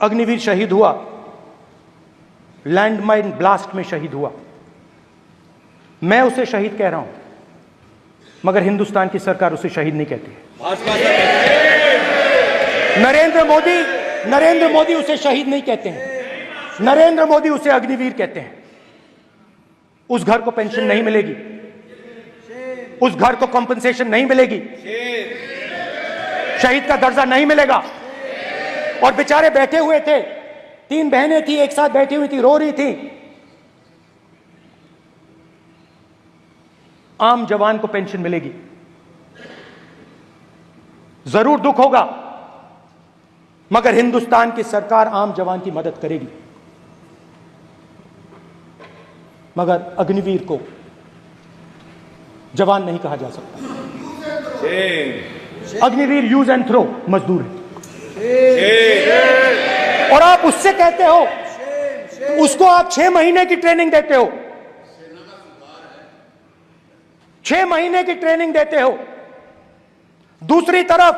अग्निवीर शहीद हुआ, landmine blast में शहीद हुआ। मैं उसे शहीद कह रहा हूं, मगर हिंदुस्तान की सरकार उसे शहीद नहीं कहती है। नरेंद्र मोदी उसे शहीद नहीं कहते हैं, नरेंद्र मोदी उसे अग्निवीर कहते हैं। उस घर को पेंशन नहीं मिलेगी, उस घर को कॉम्पनसेशन नहीं मिलेगी, शहीद का दर्जा नहीं मिलेगा। और बेचारे बैठे हुए थे, 3 बहनें थी, एक साथ बैठी हुई थी, रो रही थी। आम जवान को पेंशन मिलेगी, जरूर दुख होगा, मगर हिंदुस्तान की सरकार आम जवान की मदद करेगी। मगर अग्निवीर को जवान नहीं कहा जा सकता। अग्निवीर यूज एंड थ्रो मजदूर है। और आप उससे कहते हो, उसको आप 6 महीने की ट्रेनिंग देते हो, 6 महीने की ट्रेनिंग देते हो। दूसरी तरफ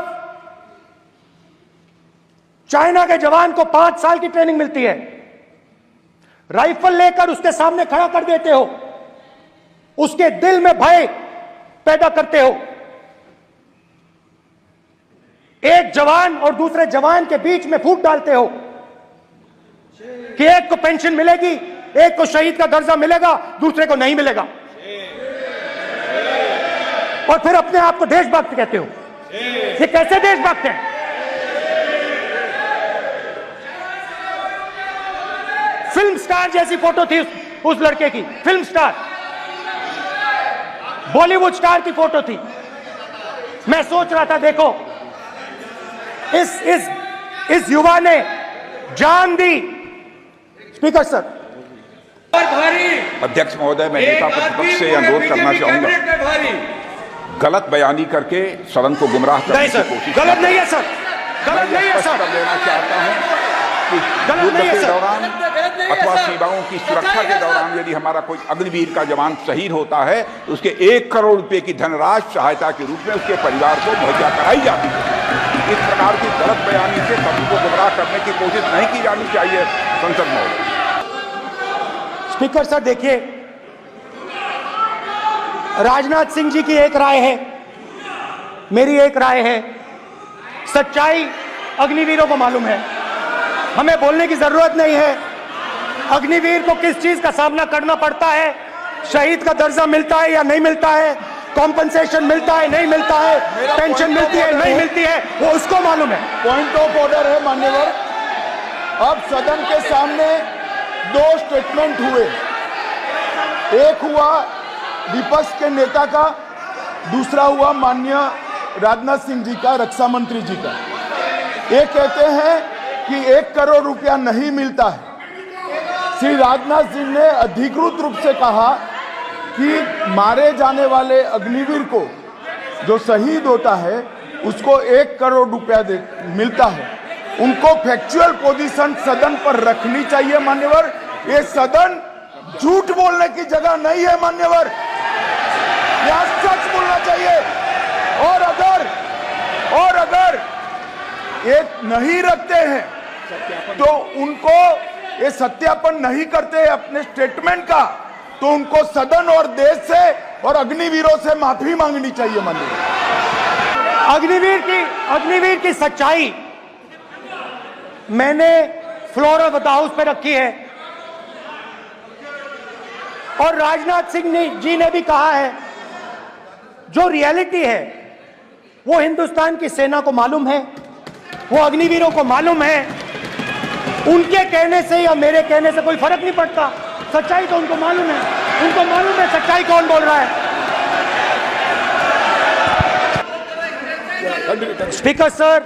चाइना के जवान को 5 साल की ट्रेनिंग मिलती है, राइफल लेकर उसके सामने खड़ा कर देते हो, उसके दिल में भय पैदा करते हो। एक जवान और दूसरे जवान के बीच में फूट डालते हो कि एक को पेंशन मिलेगी, एक को शहीद का दर्जा मिलेगा, दूसरे को नहीं मिलेगा। और फिर अपने आप को देशभक्त कहते हो। ये कैसे देशभक्त हैं? फिल्म स्टार जैसी फोटो थी उस लड़के की, फिल्म स्टार, बॉलीवुड स्टार की फोटो थी। मैं सोच रहा था, देखो इस युवा ने जान दी। Speaker sir. अध्यक्ष महोदय, मैं नेता प्रतिपक्ष से अनुरोध करना चाहूंगा, गलत बयानी करके सदन को गुमराह करने की कोशिश गलत नहीं है सर, गलत नहीं है सर। कर देना चाहता हूं कि युद्ध के दौरान अथवा सीमाओं की सुरक्षा के दौरान यदि हमारा कोई अग्निवीर का जवान शहीद होता है तो उसके 1 करोड़ रुपए की धनराशि सहायता के रूप में उसके परिवार को मुहैया कराई जाती है। इस प्रकार की गलत बयानी से सभी को गुमराह करने की कोशिश नहीं की जानी चाहिए। संसद महोदय। स्पीकर सर, देखिए, राजनाथ सिंह जी की एक राय है, मेरी एक राय है। सच्चाई अग्निवीरों को मालूम है, हमें बोलने की जरूरत नहीं है। अग्निवीर को किस चीज का सामना करना पड़ता है, शहीद का दर्जा मिलता है या नहीं मिलता है, कॉम्पनसेशन मिलता है नहीं मिलता है, पेंशन मिलती है नहीं मिलती है, वो उसको मालूम है। पॉइंट ऑफ ऑर्डर है मान्यवर। अब सदन के सामने 2 स्टेटमेंट हुए, एक हुआ विपक्ष के नेता का, दूसरा हुआ माननीय राजनाथ सिंह जी का, रक्षा मंत्री जी का। ये कहते हैं कि 1 करोड़ रुपया नहीं मिलता है। श्री राजनाथ सिंह ने अधिकृत रूप से कहा कि मारे जाने वाले अग्निवीर को जो शहीद होता है उसको 1 करोड़ रुपया मिलता है। उनको फैक्चुअल पोजीशन सदन पर रखनी चाहिए मान्यवर। ये सदन झूठ बोलने की जगह नहीं है मान्यवर, यहाँ सच बोलना चाहिए। और अगर ये नहीं रखते हैं तो उनको, ये सत्यापन नहीं करते अपने स्टेटमेंट का, तो उनको सदन और देश से और अग्निवीरों से माफी मांगनी चाहिए माननीय। अग्निवीर की सच्चाई मैंने फ्लोर ऑफ द हाउस पे रखी है, और राजनाथ सिंह जी ने भी कहा है, जो रियलिटी है वो हिंदुस्तान की सेना को मालूम है, वो अग्निवीरों को मालूम है। उनके कहने से या मेरे कहने से कोई फर्क नहीं पड़ता, सच्चाई तो उनको मालूम है, उनको मालूम है सच्चाई कौन बोल रहा है। स्पीकर सर,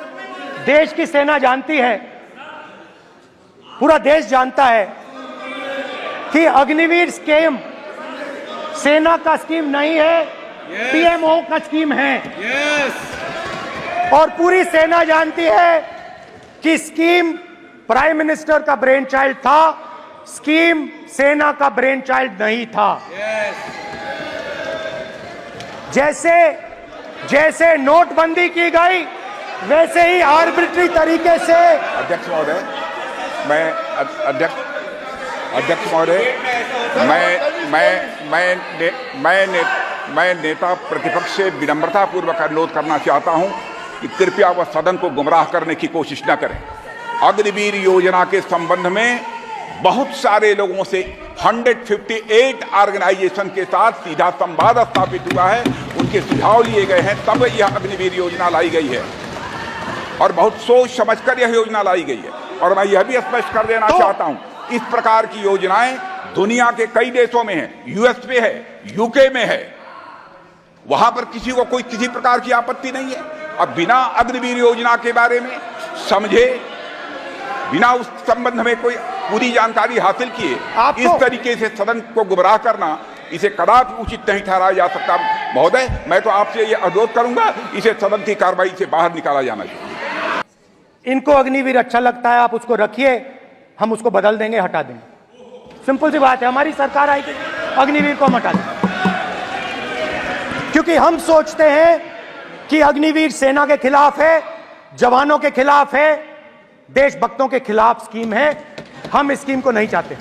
देश की सेना जानती है, पूरा देश जानता है कि अग्निवीर स्कीम सेना का स्कीम नहीं है, पीएमओ का स्कीम है। और पूरी सेना जानती है कि स्कीम प्राइम मिनिस्टर का ब्रेन चाइल्ड था, स्कीम सेना का ब्रेन चाइल्ड नहीं था। जैसे नोटबंदी की गई वैसे ही आर्बिट्री तरीके से। अध्यक्ष महोदय, अध्यक्ष महोदय, मैं नेता प्रतिपक्ष से विनम्रता पूर्वक अनुरोध करना चाहता हूं कि कृपया वह सदन को गुमराह करने की कोशिश न करें। अग्निवीर योजना के संबंध में बहुत सारे लोगों से 158 ऑर्गेनाइजेशन के साथ सीधा संवाद स्थापित हुआ है, उनके सुझाव लिए गए हैं, तब यह अग्निवीर योजना लाई गई है और बहुत सोच समझकर यह योजना लाई गई है। और मैं यह भी स्पष्ट कर देना चाहता हूं, इस प्रकार की योजनाएं दुनिया के कई देशों में है, यूएस में है, यूके में है, वहां पर किसी को कोई किसी प्रकार की आपत्ति नहीं है। अब बिना अग्निवीर योजना के बारे में समझे, बिना उस संबंध में कोई पूरी जानकारी हासिल किए इस तरीके से सदन को गुमराह करना, इसे कदापि उचित नहीं ठहराया जा सकता। महोदय, मैं तो आपसे ये अनुरोध करूंगा, इसे सदन की कार्रवाई से बाहर निकाला जाना चाहिए। इनको अग्निवीर अच्छा लगता है, आप उसको रखिए, हम उसको बदल देंगे, हटा देंगे। सिंपल सी बात है, हमारी सरकार आएगी, अग्निवीर को हम हटा देंगे, क्योंकि हम सोचते हैं कि अग्निवीर सेना के खिलाफ है, जवानों के खिलाफ है, देशभक्तों के खिलाफ स्कीम है। हम इस स्कीम को नहीं चाहते।